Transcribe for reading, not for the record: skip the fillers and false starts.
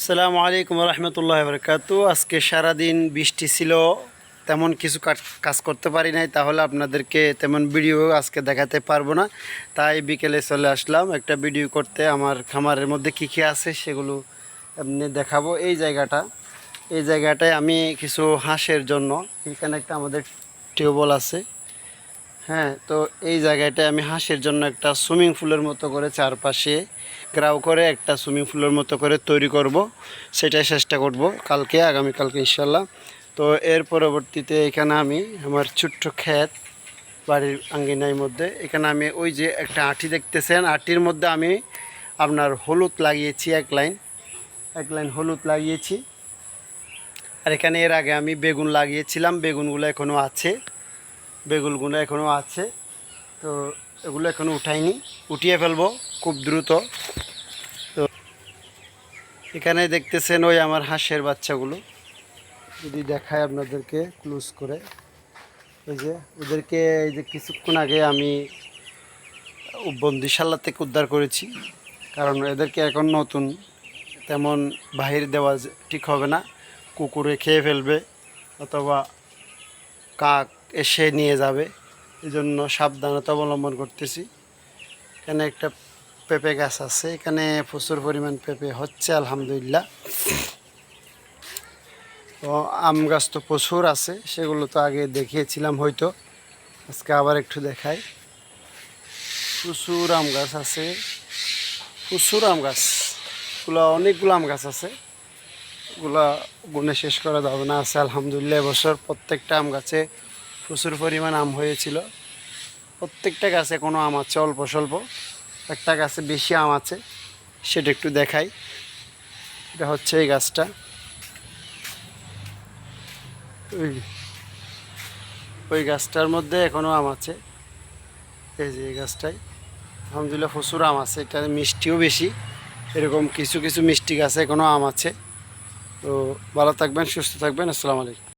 আসসালামু আলাইকুম রহমতুল্লাহ বরকাতু। আজকে সারাদিন বৃষ্টি ছিল, তেমন কিছু কাজ করতে পারি নাই, তাহলে আপনাদেরকে তেমন ভিডিও আজকে দেখাতে পারবো না। তাই বিকেলে চলে আসলাম একটা ভিডিও করতে। আমার খামারের মধ্যে কী কী আছে সেগুলো এমনি দেখাবো। এই জায়গাটায় আমি কিছু হাঁসের জন্য, এখানে একটা আমাদের টিউবওয়েল আছে। হ্যাঁ, তো এই জায়গাটায় আমি হাঁসের জন্য একটা সুইমিং পুলের মতো করে চারপাশে গ্রাউ করে একটা সুইমিং পুলের মতো করে তৈরি করব। সেটাই চেষ্টা করব আগামীকালকে ইনশাল্লাহ। তো এর পরবর্তীতে এখানে আমি আমার ছোট্ট ক্ষেত, বাড়ির আঙ্গিনার মধ্যে এখানে আমি ওই যে একটা আঁটি দেখতেছেন, আঁটির মধ্যে আমি আপনার হলুদ লাগিয়েছি, এক লাইন হলুদ লাগিয়েছি। আর এখানে এর আগে আমি বেগুন লাগিয়েছিলাম, বেগুনগুলো এখনও আছে। তো এগুলো এখনও উঠাইনি, উঠিয়ে ফেলবো খুব দ্রুত। তো এখানে দেখতেছেন ওই আমার হাঁসের বাচ্চাগুলো, যদি দেখায় আপনাদেরকে ক্লোজ করে, এই যে ওদেরকে এই যে কিছুক্ষণ আগে আমি বন্দিশালা থেকে উদ্ধার করেছি। কারণ এদেরকে এখন নতুন, তেমন বাহির দেওয়া ঠিক হবে না, কুকুরে খেয়ে ফেলবে অথবা কাক এসে নিয়ে যাবে, এই জন্য সাবধানতা অবলম্বন করতেছি। এখানে একটা পেঁপে গাছ আছে, এখানে প্রচুর পরিমাণ পেঁপে হচ্ছে আলহামদুলিল্লাহ। তো আম গাছ তো প্রচুর আছে, সেগুলো তো আগে দেখিয়েছিলাম, হয়তো আজকে আবার একটু দেখাই। প্রচুর আম গাছ আছে, অনেকগুলো আম গাছ আছে, ওগুলা গুনে শেষ করা যাবে না। আছে আলহামদুলিল্লাহ, এবছর প্রত্যেকটা আম গাছে প্রচুর পরিমাণ আম হয়েছিল। প্রত্যেকটা গাছে কোনো আম আছে অল্প স্বল্প, একটা গাছে বেশি আম আছে, সেটা একটু দেখাই। এটা হচ্ছে এই গাছটা, ওই গাছটার মধ্যে এখনও আম আছে। এই যে এই গাছটায় আলহামদুলিল্লাহ প্রচুর আম আছে, এটা মিষ্টিও বেশি। এরকম কিছু কিছু মিষ্টি গাছে এখনও আম আছে। তো ভালো থাকবেন, সুস্থ থাকবেন। আসসালামু আলাইকুম।